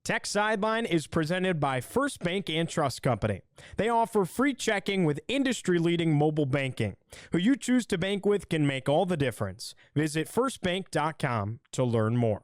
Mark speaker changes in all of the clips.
Speaker 1: Tech Sideline is presented by First Bank and Trust Company. They offer free checking with industry-leading mobile banking. Who you choose to bank with can make all the difference. Visit firstbank.com to learn more.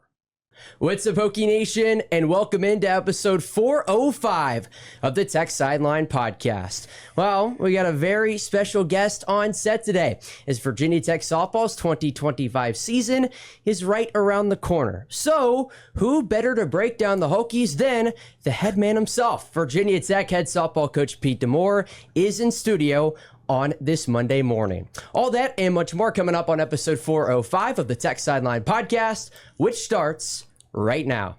Speaker 2: What's up, Hokie Nation, and welcome into episode 405 of the Tech Sideline Podcast. Well, we got a very special guest on set today, as Virginia Tech softball's 2025 season is right around the corner. So, who better to break down the Hokies than the head man himself? Virginia Tech head softball coach Pete D'Amore is in studio on this Monday morning. All that and much more coming up on episode 405 of the Tech Sideline Podcast, which starts right now.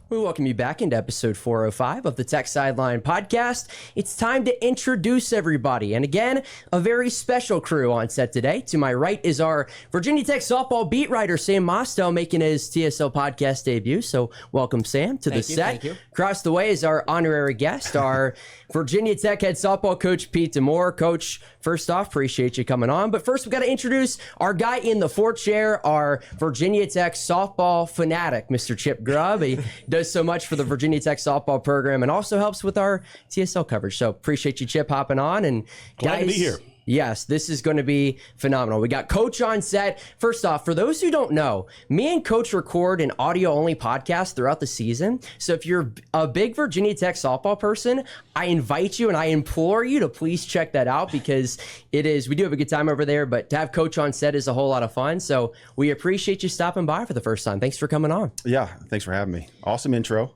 Speaker 2: We welcome you back into episode 405 of the Tech Sideline Podcast. It's time to introduce everybody. And again, a very special crew on set today. To my right is our Virginia Tech softball beat writer, Sam Mostow, making his TSL podcast debut. So welcome, Sam, to the set.
Speaker 3: Thank you.
Speaker 2: Across the way is our honorary guest, our Virginia Tech head softball coach, Pete D'Amore. Coach, first off, appreciate you coming on. But first, we've got to introduce our guy in the fourth chair, our Virginia Tech softball fanatic, Mr. Chip Grubb. He does so much for the Virginia Tech softball program and also helps with our TSL coverage. So appreciate you, Chip, hopping on. And
Speaker 4: glad to be here.
Speaker 2: Yes, this is going to be phenomenal. We got Coach on set. First off, for those who don't know, me and Coach record an audio-only podcast throughout the season. So if you're a big Virginia Tech softball person, I invite you and I implore you to please check that out because we do have a good time over there, but to have Coach on set is a whole lot of fun. So we appreciate you stopping by for the first time. Thanks for coming on.
Speaker 4: Yeah, thanks for having me. Awesome intro.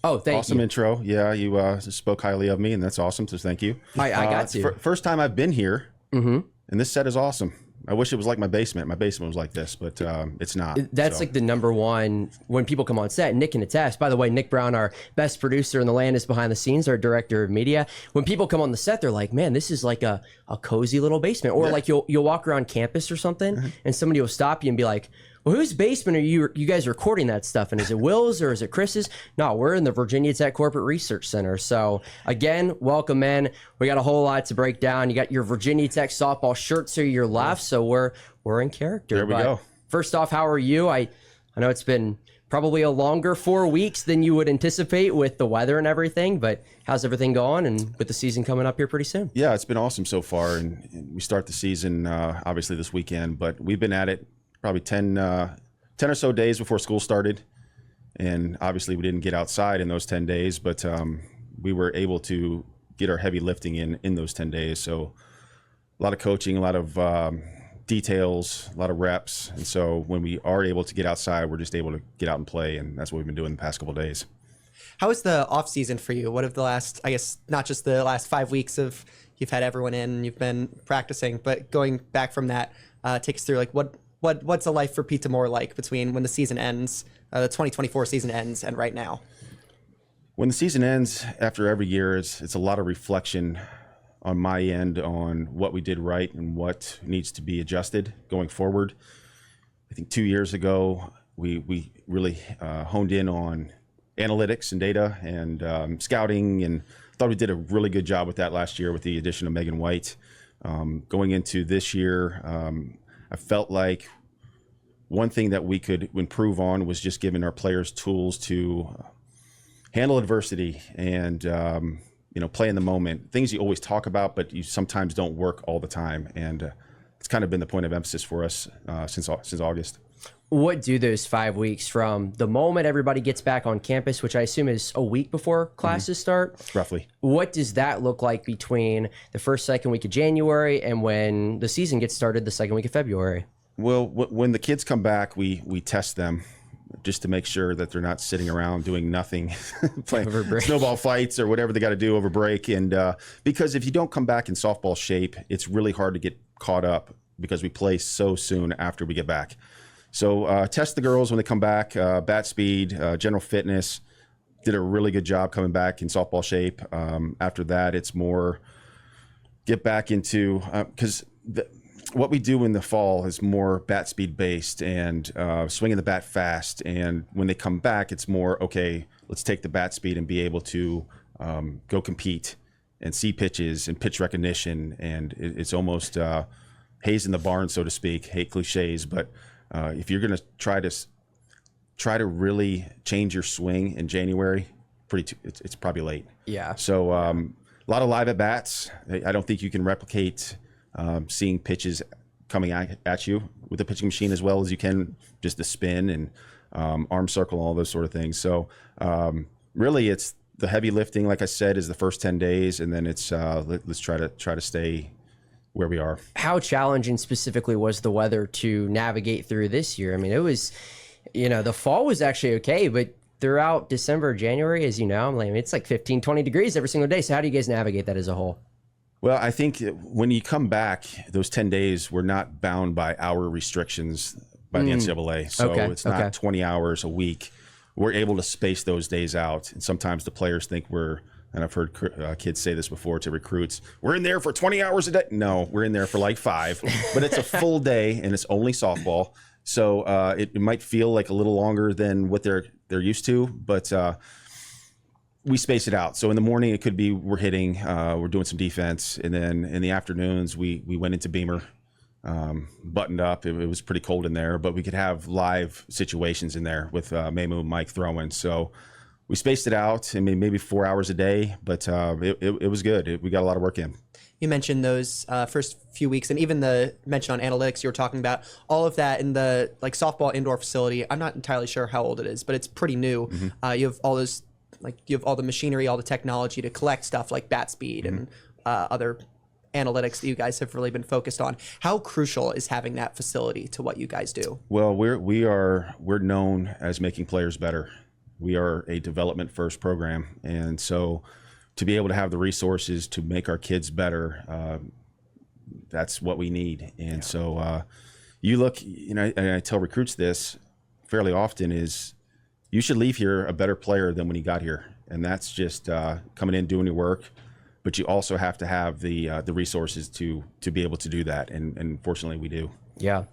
Speaker 2: Oh, thank you.
Speaker 4: Awesome intro. Yeah, you spoke highly of me, and that's awesome, so thank you.
Speaker 2: I got you.
Speaker 4: First time I've been here,
Speaker 2: Mm-hmm.
Speaker 4: and this set is awesome. I wish it was like my basement. My basement was like this, but it's not.
Speaker 2: That's like the number one when people come on set. Nick can attest. By the way, Nick Brown, our best producer in the land, is behind the scenes, our director of media. When people come on the set, they're like, man, this is like a cozy little basement. Or like you'll walk around campus or something, and somebody will stop you and be like, well, whose basement are you guys recording that stuff in? Is it Will's or is it Chris's? No, we're in the Virginia Tech Corporate Research Center. So again, welcome in. We got a whole lot to break down. You got your Virginia Tech softball shirt to your left, so we're in character.
Speaker 4: There we go.
Speaker 2: First off, how are you? I know it's been probably a longer 4 weeks than you would anticipate with the weather and everything, but how's everything going and with the season coming up here pretty soon?
Speaker 4: Yeah, it's been awesome so far, and we start the season obviously this weekend, but we've been at it probably 10 or so days before school started. And obviously we didn't get outside in those 10 days, but we were able to get our heavy lifting in those 10 days. So a lot of coaching, a lot of details, a lot of reps. And so when we are able to get outside, we're just able to get out and play. And that's what we've been doing the past couple of days.
Speaker 3: How was the off season for you? What have the last, I guess, not just the last 5 weeks of you've had everyone in, you've been practicing, but going back from that, take us through like what's a life for Pete D'Amore like between when the season ends, the 2024 season ends, and right now?
Speaker 4: When the season ends, after every year, it's a lot of reflection on my end on what we did right and what needs to be adjusted going forward. I think 2 years ago, we really honed in on analytics and data and scouting, and thought we did a really good job with that last year with the addition of Megan White. Going into this year, I felt like one thing that we could improve on was just giving our players tools to handle adversity and play in the moment. Things you always talk about, but you sometimes don't work all the time. And it's kind of been the point of emphasis for us since August.
Speaker 2: What do those 5 weeks from the moment everybody gets back on campus, which I assume is a week before classes start?
Speaker 4: Roughly.
Speaker 2: What does that look like between the second week of January and when the season gets started the second week of February?
Speaker 4: Well, when the kids come back, we test them just to make sure that they're not sitting around doing nothing, playing snowball fights or whatever they got to do over break. And because if you don't come back in softball shape, it's really hard to get caught up because we play so soon after we get back. So test the girls when they come back, bat speed, general fitness. Did a really good job coming back in softball shape. After that, it's more get back into because what we do in the fall is more bat speed based and swinging the bat fast. And when they come back, it's more, okay, let's take the bat speed and be able to go compete and see pitches and pitch recognition. And it's almost haze in the barn, so to speak. Hate cliches, but if you're going to try to really change your swing in January, it's probably late.
Speaker 2: Yeah.
Speaker 4: So a lot of live at bats. I don't think you can replicate seeing pitches coming at you with the pitching machine as well as you can just the spin and arm circle, all those sort of things. So really, it's the heavy lifting. Like I said, is the first 10 days, and then it's let's try to stay where we are.
Speaker 2: How challenging specifically was the weather to navigate through this year? I mean, it was, the fall was actually okay, but throughout December, January, as you know, it's like 15, 20 degrees every single day. So how do you guys navigate that as a whole?
Speaker 4: Well, I think when you come back, those 10 days, we're not bound by hour restrictions by the NCAA. So it's not 20 hours a week. We're able to space those days out. And sometimes the players think and I've heard kids say this before to recruits, we're in there for 20 hours a day. No, we're in there for like 5, but it's a full day and it's only softball. So it might feel like a little longer than what they're used to, but we space it out. So in the morning, it could be we're hitting, we're doing some defense. And then in the afternoons, we went into Beamer, buttoned up. It was pretty cold in there, but we could have live situations in there with Mamu and Mike throwing. So we spaced it out. I mean, maybe 4 hours a day, but it was good. We got a lot of work in.
Speaker 3: You mentioned those first few weeks, and even the mention on analytics you were talking about, all of that in the softball indoor facility. I'm not entirely sure how old it is, but it's pretty new. Mm-hmm. You have all those, you have all the machinery, all the technology to collect stuff like bat speed and other analytics that you guys have really been focused on. How crucial is having that facility to what you guys do?
Speaker 4: Well, we're known as making players better. We are a development first program, and so to be able to have the resources to make our kids better, that's what we need. And so you look, and I tell recruits this fairly often, is you should leave here a better player than when you got here. And that's just coming in, doing your work, but you also have to have the resources to be able to do that. And fortunately we do.
Speaker 2: Yeah.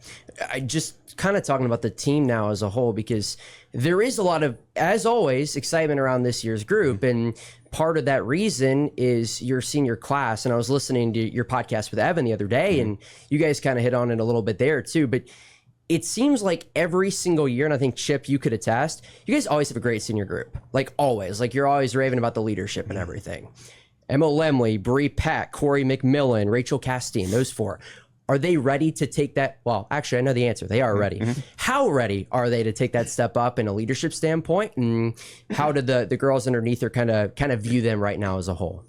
Speaker 2: I just kind of talking about the team now as a whole, because there is a lot of, as always, excitement around this year's group. And part of that reason is your senior class. And I was listening to your podcast with Evan the other day, and you guys kind of hit on it a little bit there too. But it seems like every single year, and I think, Chip, you could attest, you guys always have a great senior group. Like always. Like you're always raving about the leadership and everything. Emma Lemley, Bree Peck, Corey McMillan, Rachel Castine, those 4. Are they ready to take that? Well, actually, I know the answer. They are ready. Mm-hmm. How ready are they to take that step up in a leadership standpoint? And how do the girls underneath her kind of view them right now as a whole?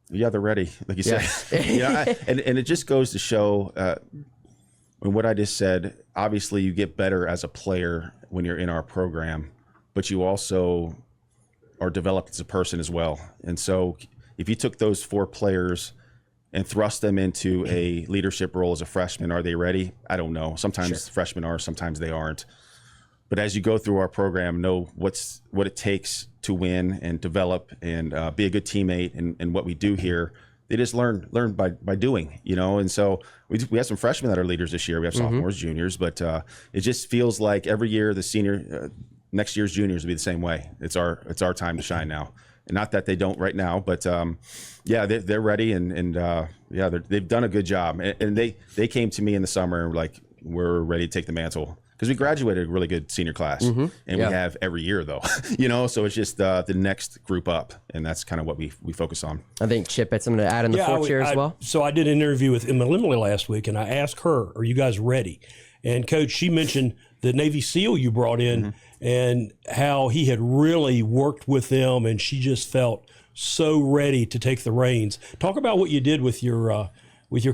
Speaker 4: Yeah, they're ready, like you said. And it just goes to show, and what I just said, obviously you get better as a player when you're in our program, but you also are developed as a person as well. And so if you took those 4 players and thrust them into a leadership role as a freshman, are they ready? I don't know. Sometimes freshmen are, sometimes they aren't. But as you go through our program, know what it takes to win and develop and be a good teammate. And what we do here, they just learn by doing, And so we have some freshmen that are leaders this year. We have sophomores, juniors, but it just feels like every year the next year's juniors will be the same way. It's our time to shine now. And not that they don't right now, but they're ready and they've done a good job. And they came to me in the summer and were like, we're ready to take the mantle, because we graduated a really good senior class, and we have every year though, So it's just the next group up, and that's kind of what we focus on.
Speaker 2: I think Chip had something to add in the 4th chair as well.
Speaker 5: So I did an interview with Emma Limley last week, and I asked her, "Are you guys ready?" And Coach, she mentioned the Navy SEAL you brought in, and how he had really worked with them, and she just felt so ready to take the reins. Talk about what you did with your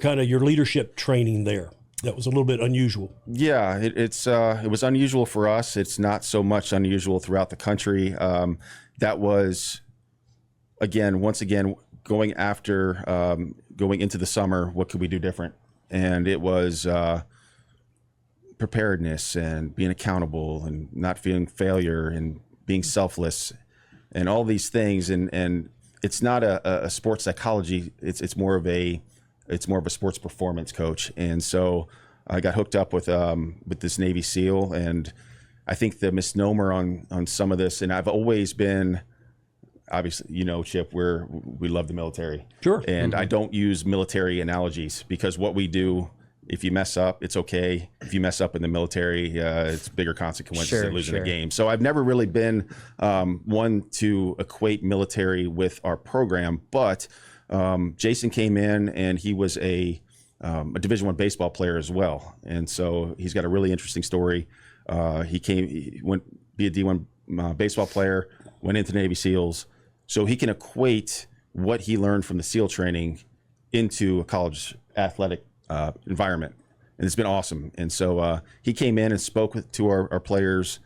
Speaker 5: kind of your leadership training there. That was a little bit unusual.
Speaker 4: Yeah, it was unusual for us. It's not so much unusual throughout the country. That was, once again, going into the summer, what could we do different? And it was preparedness and being accountable and not feeling failure and being selfless and all these things. And it's not a sports psychology. It's more of a it's more of a sports performance coach. And so I got hooked up with this Navy SEAL, and I think the misnomer on some of this, and I've always been, obviously, Chip, we love the military.
Speaker 5: Sure.
Speaker 4: And I don't use military analogies, because what we do, if you mess up, it's okay. If you mess up in the military, it's bigger consequences than losing a game. So I've never really been one to equate military with our program. But Jason came in, and he was a Division I baseball player as well. And so he's got a really interesting story. He went be a D1 baseball player, went into Navy SEALs. So he can equate what he learned from the SEAL training into a college athletic environment, and it's been awesome. And so he came in and spoke to our players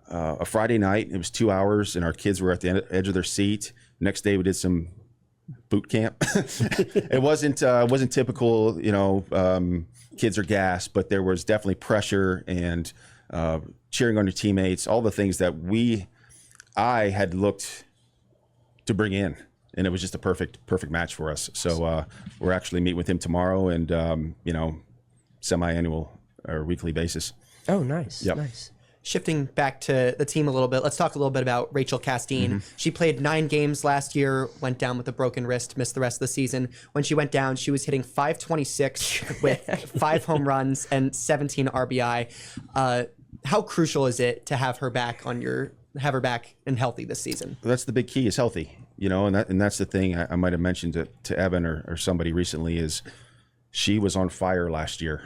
Speaker 4: a Friday night. It was 2 hours, and our kids were at the edge of their seat. Next day, we did some boot camp. It wasn't typical, kids are gassed, but there was definitely pressure and cheering on your teammates, all the things that I had looked to bring in. And it was just a perfect match for us. So we're actually meeting with him tomorrow, and semi-annual or weekly basis.
Speaker 2: Oh, nice.
Speaker 4: Yep.
Speaker 2: Nice.
Speaker 3: Shifting back to the team a little bit, let's talk a little bit about Rachel Castine. She played 9 games last year, went down with a broken wrist, missed the rest of the season. When she went down, she was hitting .526 with 5 home runs and 17 RBI. How crucial is it to have her back and healthy this season?
Speaker 4: That's the big key, is healthy. And that's the thing I might have mentioned to Evan or somebody recently, is she was on fire last year.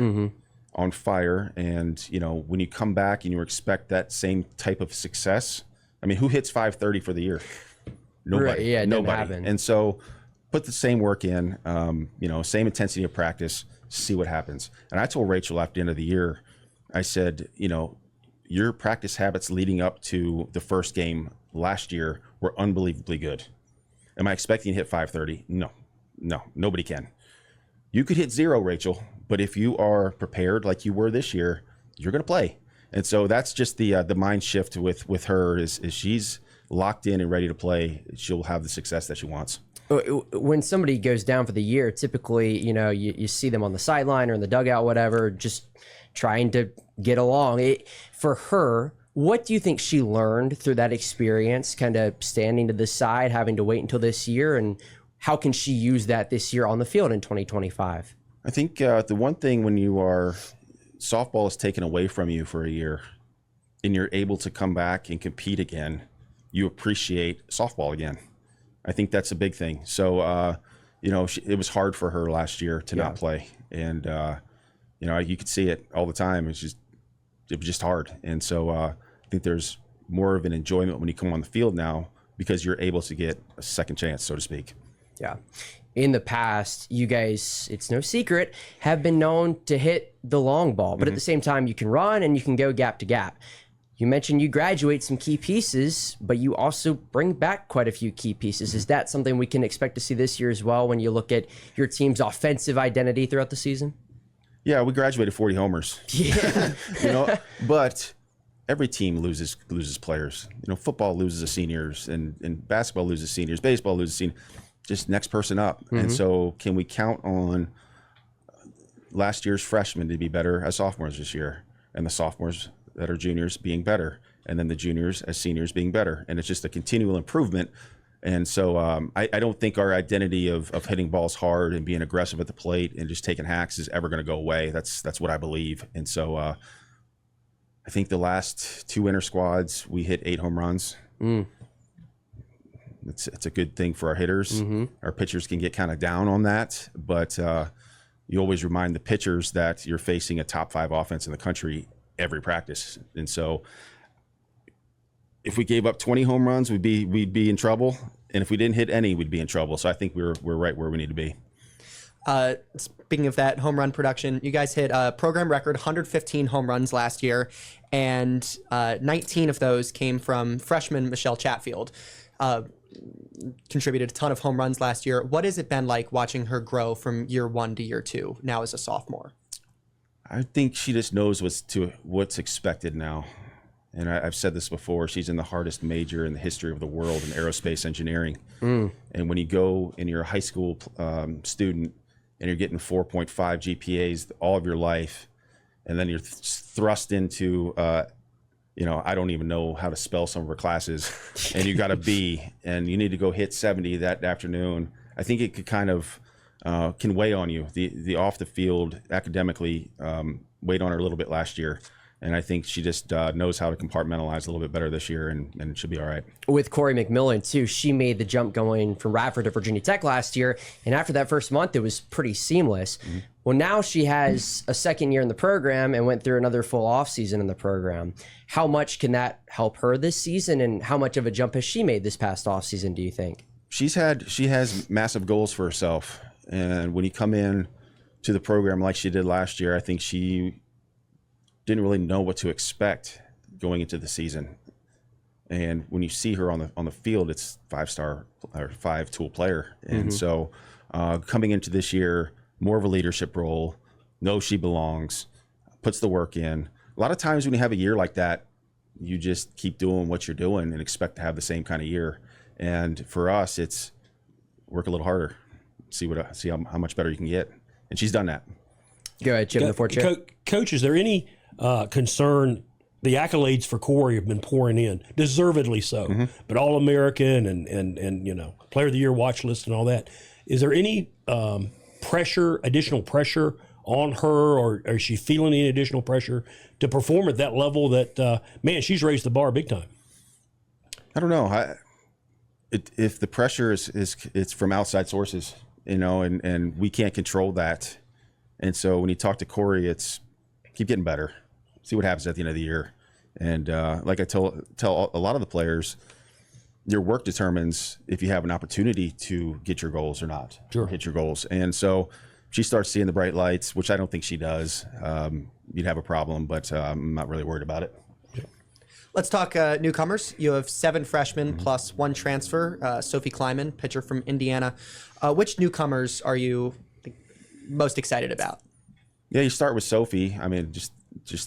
Speaker 4: On fire. And, when you come back and you expect that same type of success, I mean, who hits 530 for the year? Nobody.
Speaker 2: Right, yeah, it didn't
Speaker 4: Nobody.
Speaker 2: happen.
Speaker 4: And so put the same work in, same intensity of practice, see what happens. And I told Rachel after the end of the year, I said, your practice habits leading up to the first game last year were unbelievably good. Am I expecting to hit 530? No, nobody can. You could hit 0, Rachel, but if you are prepared like you were this year, you're going to play. And so that's just the mind shift with her is she's locked in and ready to play. She'll have the success that she wants.
Speaker 2: When somebody goes down for the year, typically, you see them on the sideline or in the dugout, whatever, just trying to get along. For her, what do you think she learned through that experience, kind of standing to the side, having to wait until this year, and how can she use that this year on the field in 2025?
Speaker 4: I think the one thing when softball is taken away from you for a year and you're able to come back and compete again, you appreciate softball again. I think that's a big thing. So, it was hard for her last year to not play. And, you could see it all the time. It was just hard. And so I think there's more of an enjoyment when you come on the field now, because you're able to get a second chance, so to speak.
Speaker 2: Yeah. In the past, you guys, it's no secret, have been known to hit the long ball, but at the same time, you can run and you can go gap to gap. You mentioned you graduate some key pieces, but you also bring back quite a few key pieces. Is that something we can expect to see this year as well when you look at your team's offensive identity throughout the season?
Speaker 4: Yeah, we graduated 40 homers.
Speaker 2: Yeah.
Speaker 4: But every team loses players. Football loses the seniors, and basketball loses seniors, baseball loses seniors. Just next person up. And so can we count on last year's freshmen to be better as sophomores this year, and the sophomores that are juniors being better, and then the juniors as seniors being better? And it's just a continual improvement. And so I don't think our identity of hitting balls hard and being aggressive at the plate and just taking hacks is ever going to go away. That's what I believe. And so I think the last 2 inter squads, we hit 8 home runs. It's a good thing for our hitters. Our pitchers can get kind of down on that, but you always remind the pitchers that you're facing a top 5 offense in the country every practice. And so if we gave up 20 home runs, we'd be in trouble. And if we didn't hit any, we'd be in trouble. So I think we're right where we need to be.
Speaker 3: Speaking of that home run production, you guys hit a program record 115 home runs last year, and 19 of those came from freshman Michelle Chatfield. Contributed a ton of home runs last year. What has it been like watching her grow from year 1 to year 2 now as a sophomore?
Speaker 4: I think she just knows what's expected now. And I've said this before, she's in the hardest major in the history of the world in aerospace engineering. And when you go and you're a high school student and you're getting 4.5 GPAs all of your life, and then you're thrust into, I don't even know how to spell some of her classes, and you got a B, and you need to go hit 70 that afternoon. I think it could kind of can weigh on you. The off the field academically weighed on her a little bit last year. And I think she just knows how to compartmentalize a little bit better this year, and it should be all right.
Speaker 2: With Corey McMillan, too, she made the jump going from Radford to Virginia Tech last year. And after that first month, it was pretty seamless. Mm-hmm. Well, now she has a second year in the program and went through another full offseason in the program. How much can that help her this season, and how much of a jump has she made this past offseason, do you think? She
Speaker 4: has massive goals for herself. And when you come in to the program like she did last year, I think she didn't really know what to expect going into the season. And when you see her on the field, it's 5-star or 5-tool player. And so coming into this year, more of a leadership role, knows she belongs, puts the work in. A lot of times when you have a year like that, you just keep doing what you're doing and expect to have the same kind of year. And for us, it's work a little harder, see how much better you can get. And she's done that.
Speaker 2: Go ahead, Chip, before Chip.
Speaker 5: Coach, is there any concern? The accolades for Corey have been pouring in, deservedly so. But All-American and Player of the Year watch list and all that. Is there any additional pressure on her, or is she feeling any additional pressure to perform at that level that, she's raised the bar big time?
Speaker 4: I don't know. If the pressure it's from outside sources, and we can't control that. And so when you talk to Corey, it's keep getting better. See what happens at the end of the year. And like I tell a lot of the players, your work determines if you have an opportunity to get your goals or not, or hit your goals. And so she starts seeing the bright lights, which I don't think she does. You'd have a problem, but I'm not really worried about it.
Speaker 3: Let's talk newcomers. You have 7 freshmen plus 1 transfer, Sophie Kleiman, pitcher from Indiana. Which newcomers are you most excited about?
Speaker 4: Yeah, you start with Sophie. I mean, just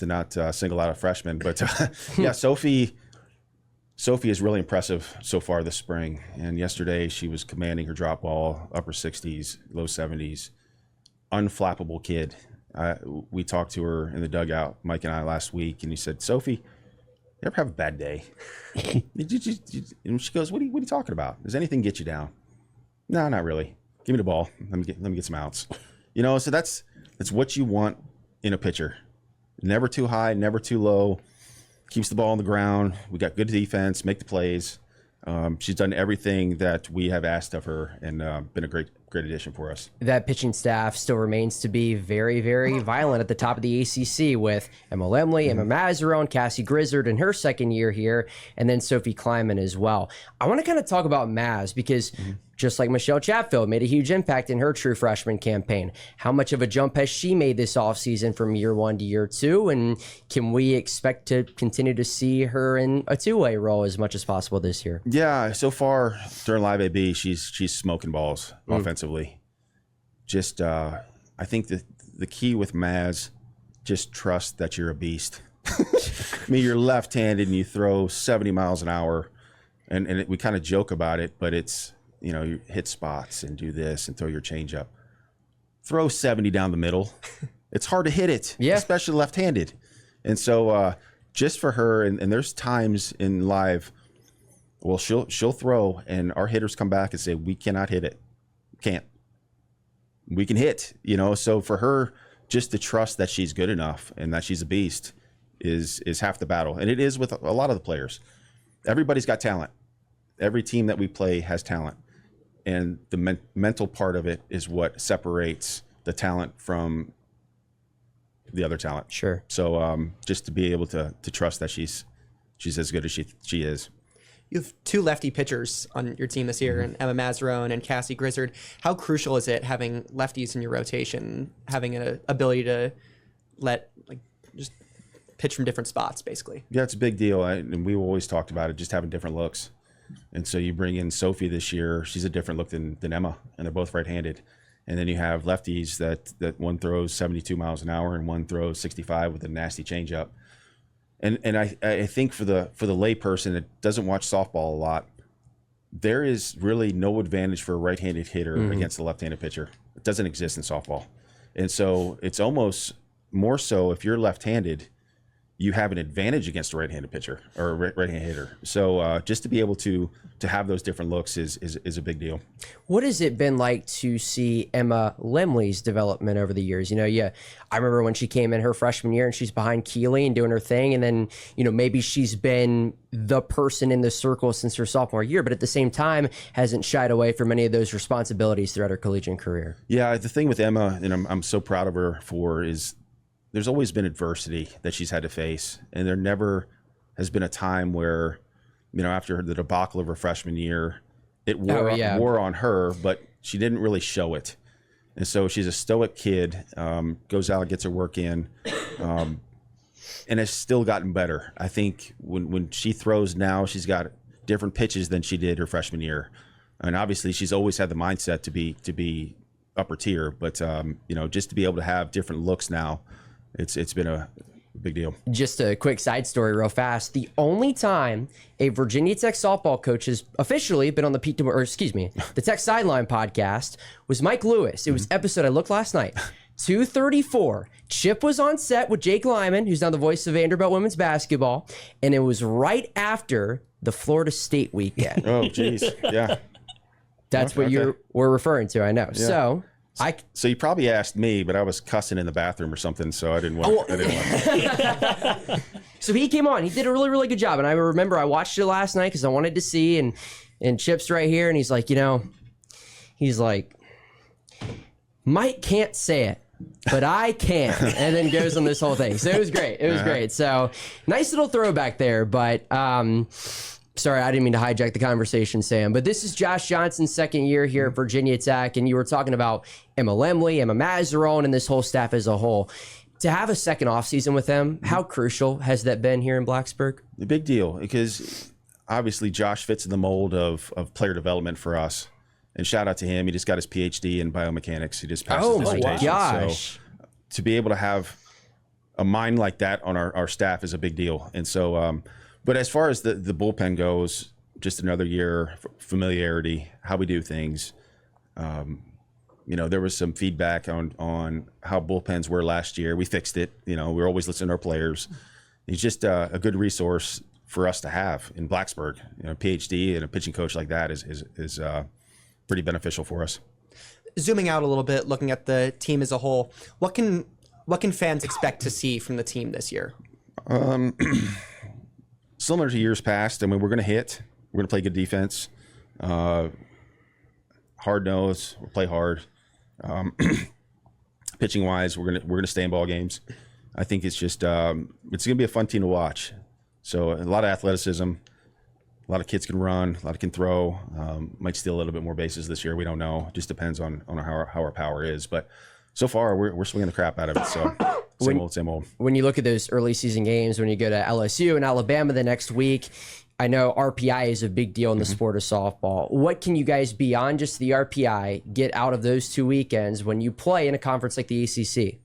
Speaker 4: to not single out a freshman, but yeah, Sophie is really impressive so far this spring. And yesterday she was commanding her drop ball, upper 60s, low 70s. Unflappable kid. We talked to her in the dugout, Mike and I, last week, and he said, "Sophie, you ever have a bad day?" And she goes, "What are you talking about? Does anything get you down?" "No, not really. Give me the ball. Let me get some outs." So that's what you want in a pitcher. Never too high, never too low. Keeps the ball on the ground. We got good defense, make the plays. She's done everything that we have asked of her, and been a great addition for us.
Speaker 2: That pitching staff still remains to be very, very violent at the top of the ACC, with Emma Lemley, Emma Mazzarone, Cassie Grizzard in her second year here, and then Sophie Kleiman as well. I want to kind of talk about Maz because just like Michelle Chatfield made a huge impact in her true freshman campaign. How much of a jump has she made this offseason from year 1 to year 2? And can we expect to continue to see her in a two-way role as much as possible this year?
Speaker 4: Yeah, so far during Live AB, she's smoking balls offensively. Just I think the key with Maz, just trust that you're a beast. I mean, you're left-handed and you throw 70 miles an hour, and we kind of joke about it, but it's, you hit spots and do this and throw your changeup. Throw 70 down the middle. It's hard to hit it, especially left-handed. And so just for her, and there's times in live, well, she'll throw, and our hitters come back and say, "We cannot hit it. Can't. We can hit." So for her, just to trust that she's good enough and that she's a beast is half the battle. And it is with a lot of the players. Everybody's got talent. Every team that we play has talent. And the mental part of it is what separates the talent from the other talent.
Speaker 2: Sure.
Speaker 4: So just to be able to trust that she's as good as she is.
Speaker 3: You have 2 lefty pitchers on your team this year, and Emma Mazzarone and Cassie Grizzard. How crucial is it having lefties in your rotation, having an ability to just pitch from different spots, basically?
Speaker 4: Yeah, it's a big deal. And we always talked about it, just having different looks. And so you bring in Sophie this year, she's a different look than Emma, and they're both right-handed. And then you have lefties that one throws 72 miles an hour and one throws 65 with a nasty changeup. And I think for the lay person that doesn't watch softball a lot, there is really no advantage for a right-handed hitter against a left-handed pitcher. doesn't exist in softball. And so it's almost more so if you're left-handed, you have an advantage against a right-handed pitcher or a right-handed hitter. So just to be able to have those different looks is a big deal.
Speaker 2: What has it been like to see Emma Lemley's development over the years? I remember when she came in her freshman year and she's behind Keeley and doing her thing. And then, maybe she's been the person in the circle since her sophomore year, but at the same time hasn't shied away from any of those responsibilities throughout her collegiate career.
Speaker 4: Yeah, the thing with Emma, and I'm so proud of her for, is there's always been adversity that she's had to face. And there never has been a time where, after the debacle of her freshman year, it wore on her, but she didn't really show it. And so she's a stoic kid, goes out, gets her work in, and has still gotten better. I think when she throws now, she's got different pitches than she did her freshman year. And obviously she's always had the mindset to be upper tier, but just to be able to have different looks now, it's been a big deal.
Speaker 2: Just a quick side story real fast. The only time a Virginia Tech softball coach has officially been on the the Tech Sideline podcast was Mike Lewis. It was episode I looked last night. 234. Chip was on set with Jake Lyman, who's now the voice of Vanderbilt women's basketball, and it was right after the Florida State weekend.
Speaker 4: Oh, geez. Yeah.
Speaker 2: That's what we're referring to, I know. Yeah.
Speaker 4: So you probably asked me, but I was cussing in the bathroom or something, so I didn't want to.
Speaker 2: So he came on. He did a really, really good job. And I remember I watched it last night because I wanted to see, and Chip's right here, and he's like, Mike can't say it, but I can. And then goes on this whole thing. So it was great. It was great. So nice little throwback there, but sorry, I didn't mean to hijack the conversation, Sam, but this is Josh Johnson's second year here at Virginia Tech, and you were talking about Emma Lemley, Emma Mazeron, and this whole staff as a whole. To have a second offseason with them, how crucial has that been here in Blacksburg?
Speaker 4: A big deal, because obviously Josh fits in the mold of player development for us. And shout out to him. He just got his PhD in biomechanics. He just passed his dissertation.
Speaker 2: Gosh.
Speaker 4: So to be able to have a mind like that on our staff is a big deal. And so but as far as the bullpen goes, just another year, familiarity, how we do things. There was some feedback on how bullpens were last year. We fixed it. We're always listening to our players. He's just a good resource for us to have in Blacksburg. PhD and a pitching coach like that is pretty beneficial for us.
Speaker 3: Zooming out a little bit, looking at the team as a whole, what can fans expect to see from the team this year?
Speaker 4: Similar to years past, we're going to hit. We're going to play good defense. Hard nose. We'll play hard. Pitching wise, we're going to stay in ball games. I think it's just it's going to be a fun team to watch. So a lot of athleticism. A lot of kids can run. A lot of can throw. Might steal a little bit more bases this year. We don't know. Just depends on how our power is. But so far, we're swinging the crap out of it. So. Same old. When
Speaker 2: you look at those early season games, when you go to LSU and Alabama the next week, I know RPI is a big deal in the sport of softball. What can you guys, beyond just the RPI, get out of those 2 weekends when you play in a conference like the ACC?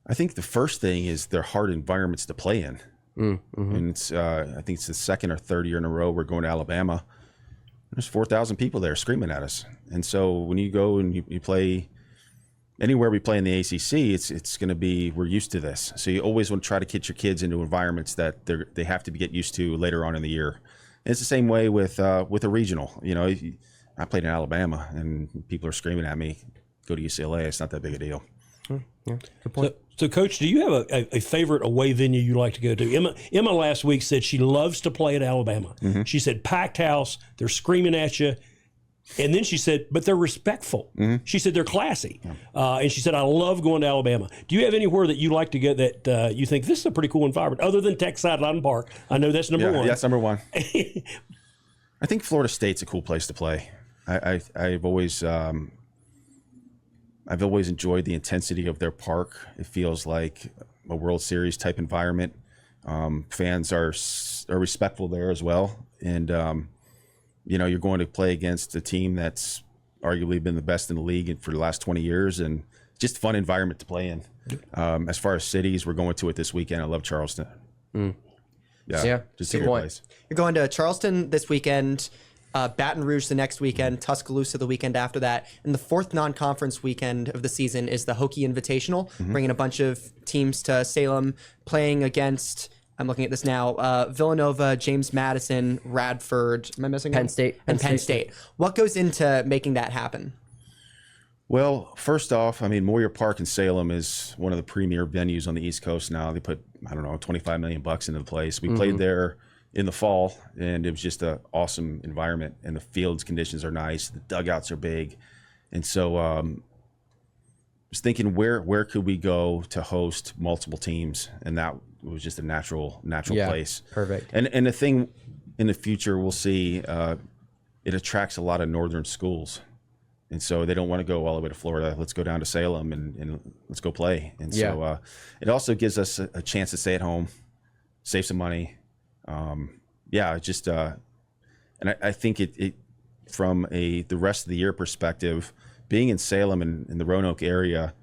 Speaker 4: I think the first thing is they're hard environments to play in. And it's, I think it's the second or third year in a row we're going to Alabama. There's 4,000 people there screaming at us. And so when you go and you play anywhere we play in the ACC, it's going to be, we're used to this. So you always want to try to get your kids into environments that they have to get used to later on in the year. And it's the same way with a regional. I played in Alabama, and people are screaming at me, go to UCLA. It's not that big a deal.
Speaker 2: Yeah, good point.
Speaker 5: So, Coach, do you have a favorite away venue you like to go to? Emma last week said she loves to play at Alabama. She said packed house, they're screaming at you. And then she said, but they're respectful. She said they're classy. And she said, I love going to Alabama. Do you have anywhere that you like to go that you think this is a pretty cool environment, other than Tech Sideline Park? I know that's number one.
Speaker 4: Yeah, that's number one. I think Florida State's a cool place to play. I've always enjoyed the intensity of their park. It feels like a World Series type environment. Fans are respectful there as well. And, you're going to play against a team that's arguably been the best in the league for the last 20 years, and just a fun environment to play in. As far as cities, we're going to it this weekend. I love Charleston.
Speaker 2: Yeah,
Speaker 4: just a good place.
Speaker 3: You're going to Charleston this weekend. Baton Rouge the next weekend, Tuscaloosa the weekend after that. And the fourth non-conference weekend of the season is the Hokie Invitational, bringing a bunch of teams to Salem, playing against, I'm looking at this now, Villanova, James Madison, Radford, am I missing
Speaker 2: Penn
Speaker 3: one?
Speaker 2: State.
Speaker 3: And Penn State. What goes into making that happen?
Speaker 4: Well, first off, I mean, Moyer Park in Salem is one of the premier venues on the East Coast now. They put, I don't know, $25 million into the place. We played there in the fall, and it was just an awesome environment. And the field's conditions are nice. The dugouts are big. And so I was thinking, where could we go to host multiple teams? And that was just a natural place.
Speaker 2: Perfect.
Speaker 4: And the thing in the future, we'll see, it attracts a lot of northern schools. And so they don't want to go all the way to Florida. Let's go down to Salem and let's go play. And so it also gives us a chance to stay at home, save some money. Just and I think it from the rest of the year perspective, being in Salem and in the Roanoke area,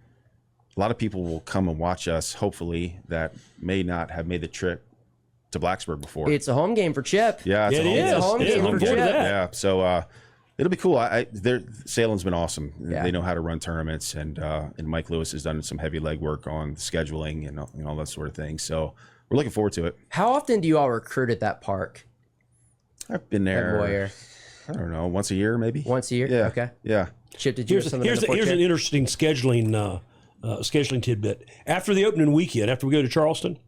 Speaker 4: a lot of people will come and watch us, hopefully, that may not have made the trip to Blacksburg before.
Speaker 2: It's a home game for Chip.
Speaker 4: Yeah, it's
Speaker 2: a home game for Chip.
Speaker 4: Yeah, so it'll be cool. Salem's been awesome.
Speaker 2: Yeah.
Speaker 4: They know how to run tournaments, and Mike Lewis has done some heavy legwork on scheduling and all that sort of thing. So we're looking forward to it.
Speaker 2: How often do you all recruit at that park?
Speaker 4: I've been there,
Speaker 2: Boyer?
Speaker 4: I don't know, once a year maybe.
Speaker 2: Once a year?
Speaker 4: Yeah.
Speaker 2: Okay.
Speaker 4: Yeah.
Speaker 2: Chip, did you have something
Speaker 5: Here's an interesting scheduling tidbit. After the opening weekend, after we go to Charleston,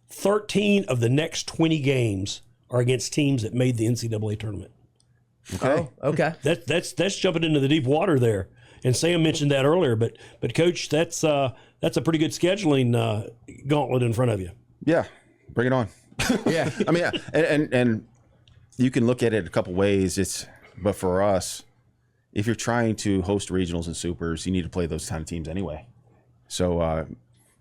Speaker 5: 13 of the next 20 games are against teams that made the NCAA tournament.
Speaker 4: Okay.
Speaker 2: Oh, okay.
Speaker 5: That's jumping into the deep water there. And Sam mentioned that earlier, but Coach, that's a pretty good scheduling gauntlet in front of you.
Speaker 4: Yeah. Bring it on.
Speaker 2: Yeah.
Speaker 4: I mean, and you can look at it a couple ways. But for us, if you're trying to host regionals and supers, you need to play those kind of teams anyway. So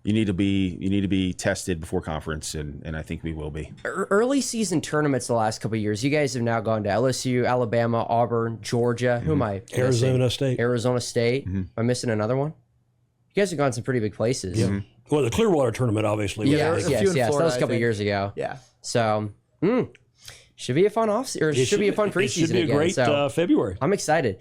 Speaker 4: you need to be tested before conference, and I think we will be.
Speaker 2: Early season tournaments the last couple of years, you guys have now gone to LSU, Alabama, Auburn, Georgia. Who am I?
Speaker 5: Arizona State.
Speaker 2: Arizona State. Am I missing another one? You guys have gone to some pretty big places.
Speaker 5: Yeah. Well, the Clearwater tournament, obviously.
Speaker 2: Yes.
Speaker 3: a few in
Speaker 2: That
Speaker 3: Florida,
Speaker 2: was a couple
Speaker 3: I think.
Speaker 2: years ago.
Speaker 3: Yeah.
Speaker 2: So, should be a fun should be a fun preseason.
Speaker 5: It should be a
Speaker 2: again,
Speaker 5: great
Speaker 2: so
Speaker 5: February.
Speaker 2: I'm excited.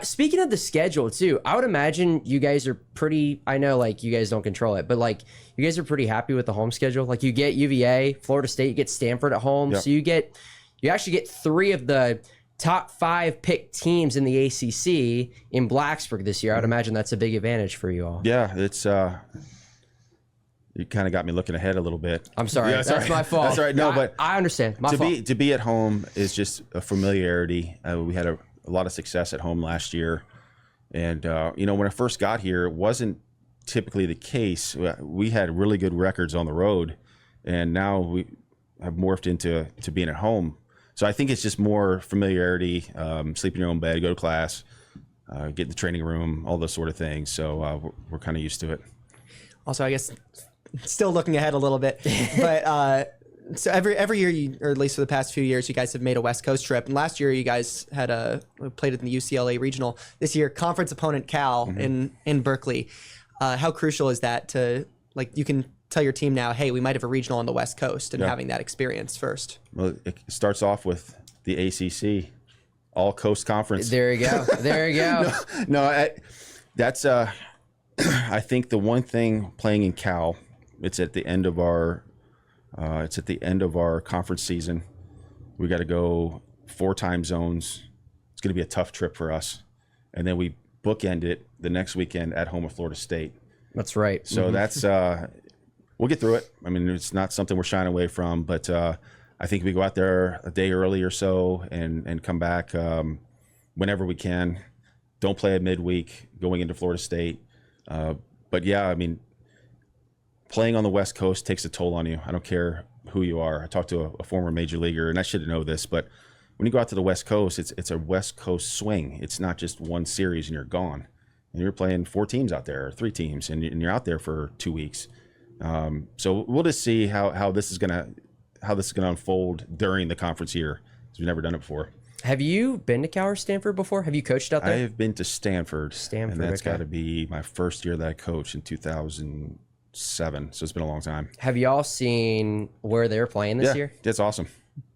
Speaker 2: Speaking of the schedule too, I would imagine you guys are pretty. I know, like, you guys don't control it, but like, you guys are pretty happy with the home schedule. Like, you get UVA, Florida State, you get Stanford at home,
Speaker 4: Yep.
Speaker 2: so you actually get 3 of the top 5 picked teams in the ACC in Blacksburg this year. I would imagine that's a big advantage for you all.
Speaker 4: Yeah, it's you kind of got me looking ahead a little bit.
Speaker 2: I'm sorry,
Speaker 4: Yeah,
Speaker 2: that's my fault.
Speaker 4: That's all right. No, but
Speaker 2: I understand. My fault.
Speaker 4: to be at home is just a familiarity. We had a lot of success at home last year, and when I first got here, it wasn't typically the case. We had really good records on the road, and now we have morphed into being at home. So I think it's just more familiarity, sleep in your own bed, go to class, get in the training room, all those sort of things. So we're kind of used to it.
Speaker 3: Also, I guess still looking ahead a little bit, but so every year, or at least for the past few years, you guys have made a West Coast trip. And last year, you guys had played in the UCLA regional. This year, conference opponent Cal in Berkeley. How crucial is that to, like, you can tell your team now, hey, we might have a regional on the West Coast, and having that experience first?
Speaker 4: Well, it starts off with the ACC, All Coast Conference.
Speaker 2: There you go. There you go.
Speaker 4: That's I think the one thing playing in Cal, it's at the end of our conference season. We got to go 4 time zones. It's going to be a tough trip for us, and then we bookend it the next weekend at home with Florida State.
Speaker 2: That's right.
Speaker 4: So that's we'll get through it. I mean, it's not something we're shying away from, but I think we go out there a day early or so and come back whenever we can. Don't play at midweek going into Florida State. But yeah, I mean, playing on the West Coast takes a toll on you. I don't care who you are. I talked to a former major leaguer, and I should know this, but when you go out to the West Coast, it's a West Coast swing. It's not just one series and you're gone. And you're playing 4 teams out there, or 3 teams, and you're out there for 2 weeks. So we'll just see how this is gonna unfold during the conference year, because we've never done it before.
Speaker 2: Have you been to Cal or Stanford before? Have you coached out there?
Speaker 4: I have been to Stanford, and that's
Speaker 2: okay.
Speaker 4: got to be my first year that I coached in 2007. So it's been a long time.
Speaker 2: Have y'all seen where they're playing this year?
Speaker 4: It's awesome.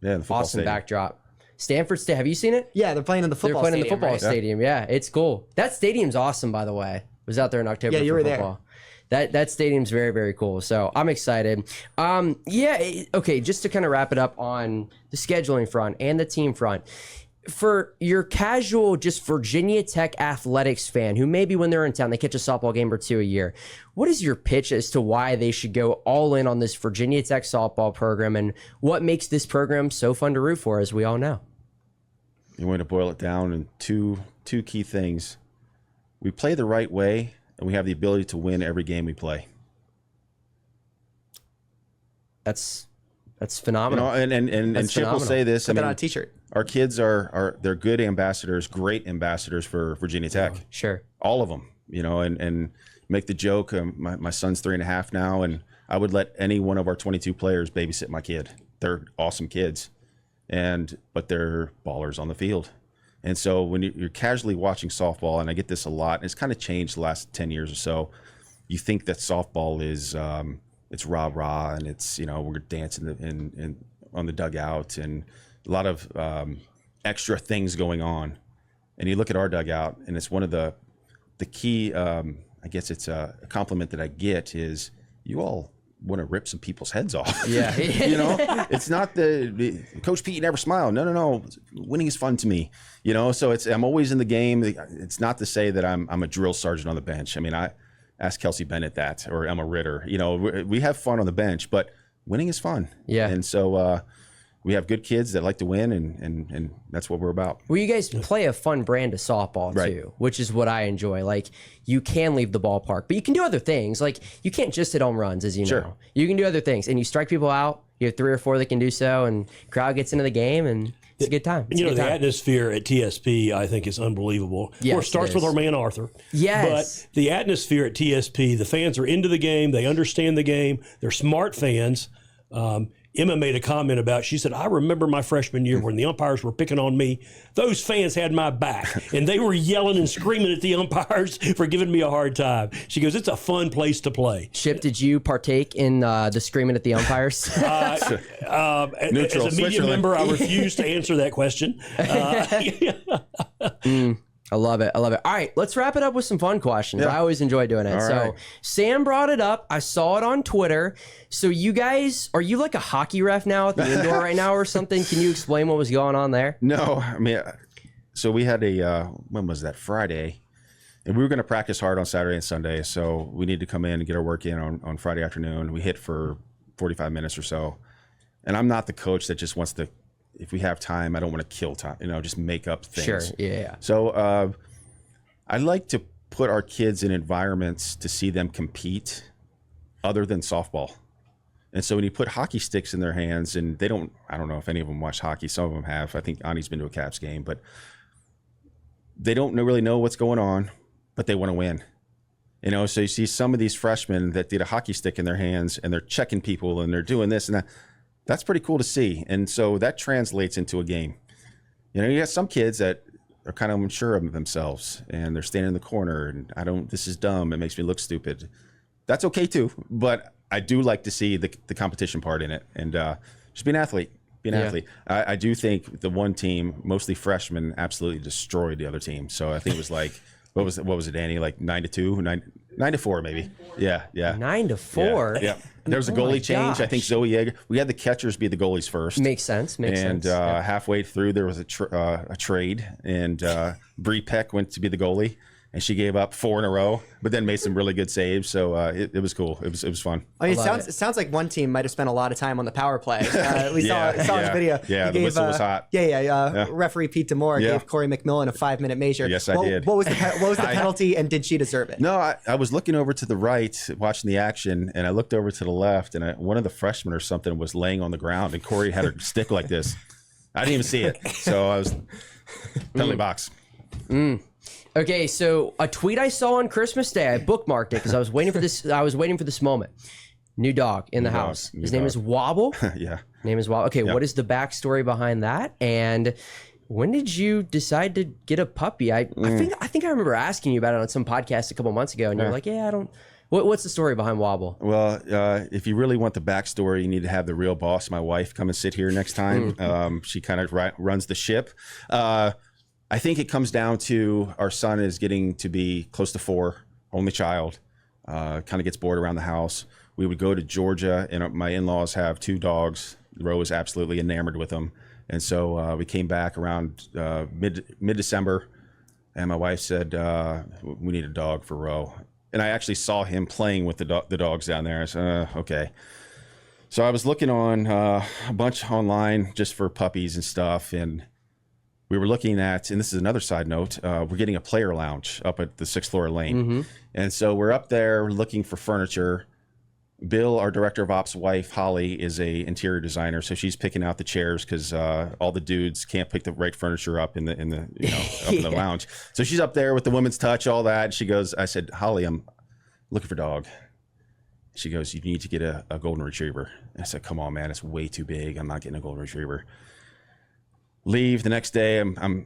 Speaker 4: Yeah, the football
Speaker 2: Awesome
Speaker 4: stadium.
Speaker 2: backdrop. Stanford State. Have you seen it?
Speaker 3: Yeah, they're playing in the
Speaker 2: They're
Speaker 3: football
Speaker 2: playing in the
Speaker 3: stadium,
Speaker 2: football
Speaker 3: right?
Speaker 2: stadium. Yeah, it's cool. That stadium's awesome, by the way. Was out there in October.
Speaker 3: Yeah, you
Speaker 2: for
Speaker 3: were there.
Speaker 2: football. That stadium's very, very cool. So I'm excited. Okay, just to kind of wrap it up on the scheduling front and the team front. For your casual, just Virginia Tech athletics fan who maybe when they're in town, they catch a softball game or two a year. What is your pitch as to why they should go all in on this Virginia Tech softball program and what makes this program so fun to root for, as we all know?
Speaker 4: You want to boil it down in two key things. We play the right way, and we have the ability to win every game we play.
Speaker 2: That's phenomenal.
Speaker 4: You know, and Chip will say this.
Speaker 3: Put that on a t-shirt.
Speaker 4: Our kids they're good ambassadors, great ambassadors for Virginia Tech.
Speaker 2: Sure.
Speaker 4: All of them, you know, and make the joke. My son's 3.5 now, and I would let any one of our 22 players babysit my kid. They're awesome kids, but they're ballers on the field. And so when you're casually watching softball, and I get this a lot, and it's kind of changed the last 10 years or so, you think that softball is it's rah-rah, and it's, you know, we're dancing in on the dugout, and a lot of extra things going on. And you look at our dugout, and it's one of the key, I guess it's a compliment that I get is you all want to rip some people's heads off.
Speaker 2: Yeah.
Speaker 4: You know, it's not the Coach Pete, you never smile. No. Winning is fun to me. You know, so I'm always in the game. It's not to say that I'm a drill sergeant on the bench. I mean, I asked Kelsey Bennett that, or Emma Ritter. You know, we have fun on the bench, but winning is fun.
Speaker 2: Yeah.
Speaker 4: And so we have good kids that like to win, and that's what we're about.
Speaker 2: Well, you guys play a fun brand of softball too, which is what I enjoy. Like, you can leave the ballpark, but you can do other things. Like, you can't just hit home runs, as you know. You can do other things, and you strike people out. You have 3 or 4 that can do so, and crowd gets into the game, and it's a good time.
Speaker 5: You know, the atmosphere at TSP, I think, is unbelievable.
Speaker 2: Yes,
Speaker 5: of course, it starts with our man Arthur.
Speaker 2: Yes.
Speaker 5: But the atmosphere at TSP, the fans are into the game. They understand the game. They're smart fans. Emma made a comment about, she said, I remember my freshman year when the umpires were picking on me. Those fans had my back, and they were yelling and screaming at the umpires for giving me a hard time. She goes, it's a fun place to play.
Speaker 2: Chip, did you partake in the screaming at the umpires?
Speaker 5: As a media member, I refuse to answer that question.
Speaker 2: I love it. All right, let's wrap it up with some fun questions. I always enjoy doing it.
Speaker 4: All
Speaker 2: so
Speaker 4: right.
Speaker 2: Sam brought it up. I saw it on Twitter. So you guys, are you like a hockey ref now at the indoor right now or something? Can you explain what was going on there?
Speaker 4: No, I mean, so we had when was that, Friday? And we were going to practice hard on Saturday and Sunday, so we need to come in and get our work in on Friday afternoon. We hit for 45 minutes or so. And I'm not the coach that just wants to, if we have time, I don't want to kill time, you know, just make up things.
Speaker 2: Sure, yeah.
Speaker 4: So I like to put our kids in environments to see them compete other than softball. And so when you put hockey sticks in their hands, and I don't know if any of them watch hockey, some of them have. I think Ani's been to a Caps game, but they don't really know what's going on, but they want to win. You know, so you see some of these freshmen that did a hockey stick in their hands, and they're checking people, and they're doing this and that. That's pretty cool to see. And so that translates into a game. You know, you have some kids that are kind of unsure of themselves, and they're standing in the corner, and this is dumb. It makes me look stupid. That's okay too. But I do like to see the competition part in it, and just be an athlete. I do think the one team, mostly freshmen, absolutely destroyed the other team. So I think it was like, what was it, Danny? Like 9-2, 9-4 maybe. Yeah.
Speaker 2: 9-4.
Speaker 4: Yeah. There was a goalie change. I think Zoe Yeager. We had the catchers be the goalies first.
Speaker 2: Makes sense.
Speaker 4: And halfway through, there was a trade, and Bree Peck went to be the goalie, and she gave up 4 in a row, but then made some really good saves. So it was cool. It was fun.
Speaker 3: I mean, it sounds like one team might have spent a lot of time on the power play. We saw his video.
Speaker 4: Yeah, the whistle was hot.
Speaker 3: Referee Pete DeMore gave Corey McMillan a 5-minute measure.
Speaker 4: Yes, I did.
Speaker 3: What was the penalty, and did she deserve it?
Speaker 4: No, I was looking over to the right, watching the action, and I looked over to the left, and one of the freshmen or something was laying on the ground, and Corey had her stick like this. I didn't even see it. So I was penalty box.
Speaker 2: Okay, so a tweet I saw on Christmas Day, I bookmarked it because I was waiting for this. I was waiting for this moment. New dog in the house. His name is Wobble.
Speaker 4: Yeah.
Speaker 2: Name is Wobble. Okay,
Speaker 4: Yep.
Speaker 2: what is the backstory behind that? And when did you decide to get a puppy? I think I remember asking you about it on some podcast a couple months ago, and you're like, "Yeah, I don't." What's the story behind Wobble?
Speaker 4: Well, if you really want the backstory, you need to have the real boss, my wife, come and sit here next time. She kind of runs the ship. I think it comes down to our son is getting to be close to 4, only child, kind of gets bored around the house. We would go to Georgia, and my in-laws have 2 dogs. Ro is absolutely enamored with them. And so we came back around mid-December, and my wife said, we need a dog for Ro. And I actually saw him playing with the dogs down there. I said, okay. So I was looking on a bunch online just for puppies and stuff, and we were looking at, and this is another side note, we're getting a player lounge up at the 6th floor lane. And so we're up there looking for furniture. Bill, our director of ops wife, Holly, is a interior designer, so she's picking out the chairs because all the dudes can't pick the right furniture up in the up in the lounge. So she's up there with the women's touch, all that. And she goes, I said, Holly, I'm looking for a dog. She goes, you need to get a golden retriever. And I said, come on, man, it's way too big. I'm not getting a golden retriever. Leave the next day. I'm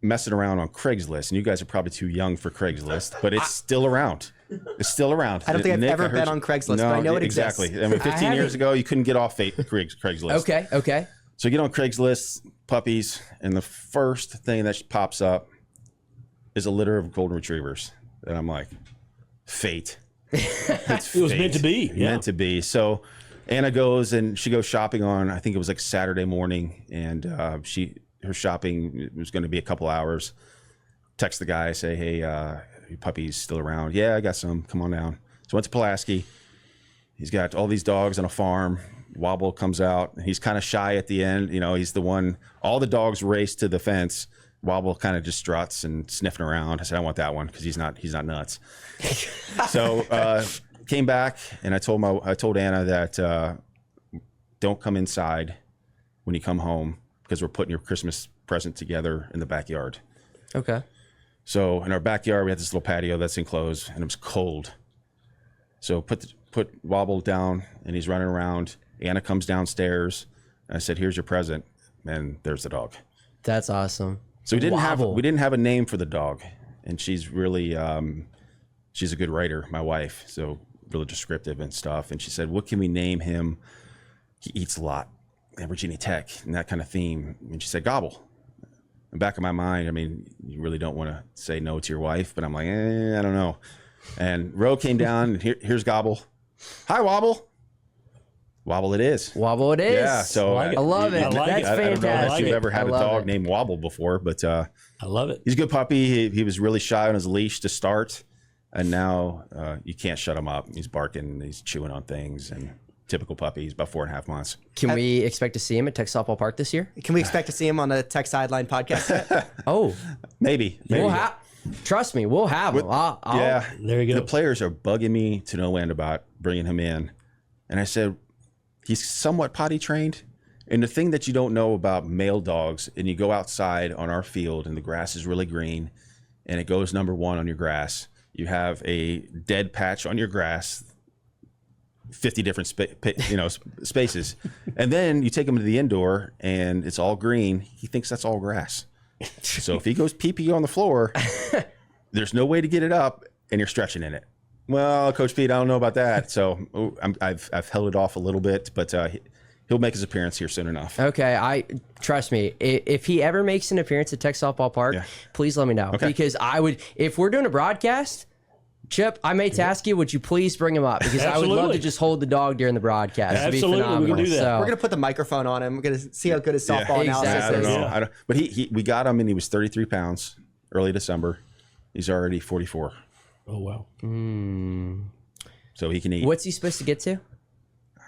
Speaker 4: messing around on Craigslist, and you guys are probably too young for Craigslist, but it's still around. It's still around.
Speaker 3: I don't think I've ever been on Craigslist, but I know it exists.
Speaker 4: Exactly. I mean, 15 years ago, you couldn't get off Craigslist.
Speaker 2: Okay.
Speaker 4: So you get on Craigslist, puppies, and the first thing that pops up is a litter of golden retrievers. And I'm like, fate.
Speaker 5: It was meant to be. Yeah.
Speaker 4: Meant to be. So Anna goes, and she goes shopping on, I think it was like Saturday morning, and her shopping was going to be a couple hours. Text the guy, say, hey, your puppy's still around? Yeah, I got some. Come on down. So went to Pulaski. He's got all these dogs on a farm. Wobble comes out. He's kind of shy at the end. You know, he's the one. All the dogs race to the fence. Wobble kind of just struts and sniffing around. I said, I want that one because he's not nuts. So came back, and I told Anna that don't come inside when you come home because we're putting your Christmas present together in the backyard.
Speaker 2: Okay.
Speaker 4: So in our backyard, we had this little patio that's enclosed, and it was cold. So put Wobble down, and he's running around. Anna comes downstairs, and I said, "Here's your present," and there's the dog.
Speaker 2: That's awesome.
Speaker 4: So we didn't have a name for the dog, and she's really she's a good writer, my wife, so really descriptive and stuff. And she said, "What can we name him? He eats a lot at Virginia Tech," and that kind of theme. And she said, "Gobble." In the back of my mind, I mean, you really don't want to say no to your wife, but I'm like, I don't know. And Ro came down, and here's Gobble. Hi, Wobble. Wobble it is.
Speaker 2: Wobble it is.
Speaker 4: Yeah, so
Speaker 2: I love it.
Speaker 5: I like
Speaker 2: That's
Speaker 5: it.
Speaker 4: I don't know
Speaker 2: fantastic.
Speaker 4: if you've ever had a
Speaker 2: I love
Speaker 4: dog
Speaker 2: it.
Speaker 4: named Wobble before, but
Speaker 5: I love it.
Speaker 4: he's a good puppy. He was really shy on his leash to start, and now you can't shut him up. He's barking, he's chewing on things, and typical puppy. He's about 4.5 months.
Speaker 2: Can we expect to see him at Tech Softball Park this year?
Speaker 3: Can we expect to see him on the Tech Sideline podcast yet?
Speaker 2: Oh,
Speaker 4: Maybe.
Speaker 2: trust me, we'll have him.
Speaker 4: Yeah.
Speaker 5: There you go.
Speaker 4: The players are bugging me to no end about bringing him in. And I said, he's somewhat potty trained. And the thing that you don't know about male dogs, and you go outside on our field and the grass is really green and it goes number 1 on your grass. You have a dead patch on your grass, 50 different spaces. And then you take him to the indoor and it's all green. He thinks that's all grass. So if he goes pee-pee on the floor, there's no way to get it up, and you're stretching in it. Well, Coach Pete, I don't know about that. So I've held it off a little bit, but he'll make his appearance here soon enough.
Speaker 2: Okay, trust me. If he ever makes an appearance at Tech Softball Park, please let me know.
Speaker 4: Okay.
Speaker 2: Because I would, if we're doing a broadcast, Chip, I may task you, would you please bring him up? Because I would love
Speaker 5: Absolutely.
Speaker 2: to just hold the dog during the broadcast. It'd be
Speaker 5: Absolutely, we
Speaker 2: phenomenal.
Speaker 5: can do that.
Speaker 2: So,
Speaker 3: We're gonna put the microphone on him. We're gonna see how good his softball analysis
Speaker 4: I don't
Speaker 3: is.
Speaker 4: know.
Speaker 5: Yeah.
Speaker 4: But we got him, and he was 33 pounds early December. He's already 44,
Speaker 5: Oh, wow.
Speaker 4: so he can eat.
Speaker 2: what's he supposed to get to?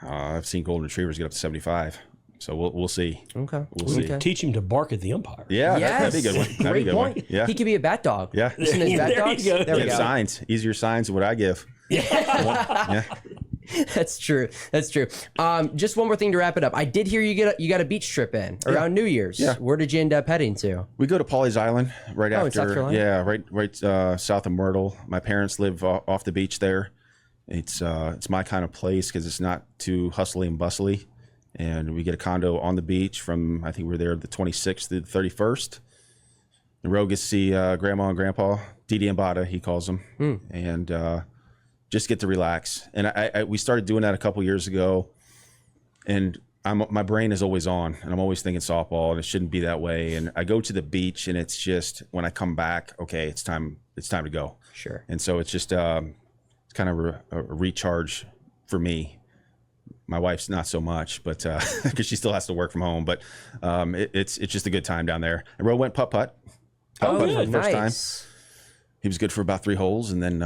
Speaker 4: I've seen golden retrievers get up to 75, so we'll see.
Speaker 2: Okay.
Speaker 4: We'll see.
Speaker 2: Okay.
Speaker 5: Teach him to bark at the umpire.
Speaker 4: Yeah,
Speaker 2: Yes.
Speaker 4: that'd be a good one. That'd be a
Speaker 2: Great
Speaker 4: good
Speaker 2: point.
Speaker 4: one. Yeah,
Speaker 2: He could be a bat dog.
Speaker 4: Yeah.
Speaker 2: You seen his bat
Speaker 5: There you
Speaker 2: dogs?
Speaker 5: go.
Speaker 2: There we
Speaker 4: Give
Speaker 2: go.
Speaker 4: signs, easier signs than what I give. Yeah.
Speaker 2: That's true. That's true. Just one more thing to wrap it up. I did hear you got a beach trip in around New Year's.
Speaker 4: Yeah.
Speaker 2: Where did you end up heading to?
Speaker 4: We go to Pawleys Island right
Speaker 2: Oh, in South
Speaker 4: after.
Speaker 2: Carolina?
Speaker 4: Yeah, right south of Myrtle. My parents live off the beach there. It's my kind of place because it's not too hustly and bustly, and we get a condo on the beach from, I think we're there the 26th to the 31st. And Ro gets to see Grandma and Grandpa, Didi and Bada, he calls them, and just get to relax. And we started doing that a couple years ago, and my brain is always on, and I'm always thinking softball, and it shouldn't be that way. And I go to the beach, and it's just when I come back, okay, it's time to go.
Speaker 2: Sure.
Speaker 4: And so it's just it's kind of a recharge for me. My wife's not so much, but because she still has to work from home. But it's just a good time down there. And Ro went putt-putt. Putt-putt for the first time. He was good for about 3 holes, and then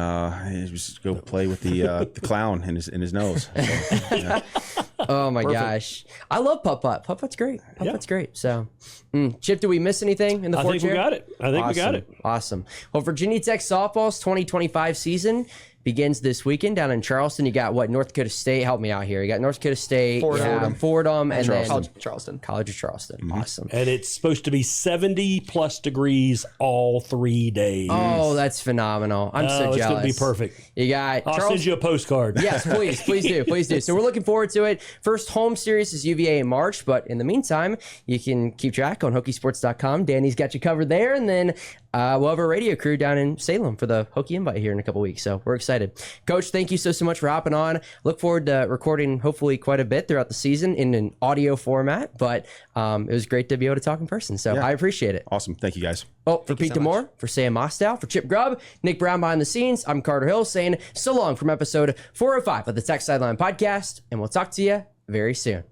Speaker 4: he was go play with the clown in his nose. So, yeah.
Speaker 2: Oh my gosh, I love putt-putt. Putt-putt's great. Putt-putt's great. So, Chip, do we miss anything in the fourth year?
Speaker 5: We got it. I think we got it.
Speaker 2: Awesome. Well, Virginia Tech softball's 2025 season begins this weekend down in Charleston. You got North Dakota State. Help me out here. You got North Dakota State, Fordham, and then College of Charleston. Mm-hmm. Awesome.
Speaker 5: And it's supposed to be 70+ degrees all 3 days.
Speaker 2: Oh, that's phenomenal. I'm so jealous.
Speaker 5: It's going to be perfect.
Speaker 2: You got
Speaker 5: I'll send you a postcard.
Speaker 2: Yes, please do. So we're looking forward to it. First home series is UVA in March, but in the meantime, you can keep track on HokieSports.com. Danny's got you covered there, and then we'll have a radio crew down in Salem for the Hokie Invite here in a couple weeks. So we're excited. Coach, thank you so much for hopping on. Look forward to recording hopefully quite a bit throughout the season in an audio format, but it was great to be able to talk in person. So I appreciate it.
Speaker 4: Awesome. Thank you, guys.
Speaker 2: Oh, for Pete Demore, for Sam Mostow, for Chip Grubb, Nick Brown behind the scenes, I'm Carter Hill saying so long from episode 405 of the Tech Sideline Podcast, and we'll talk to you very soon.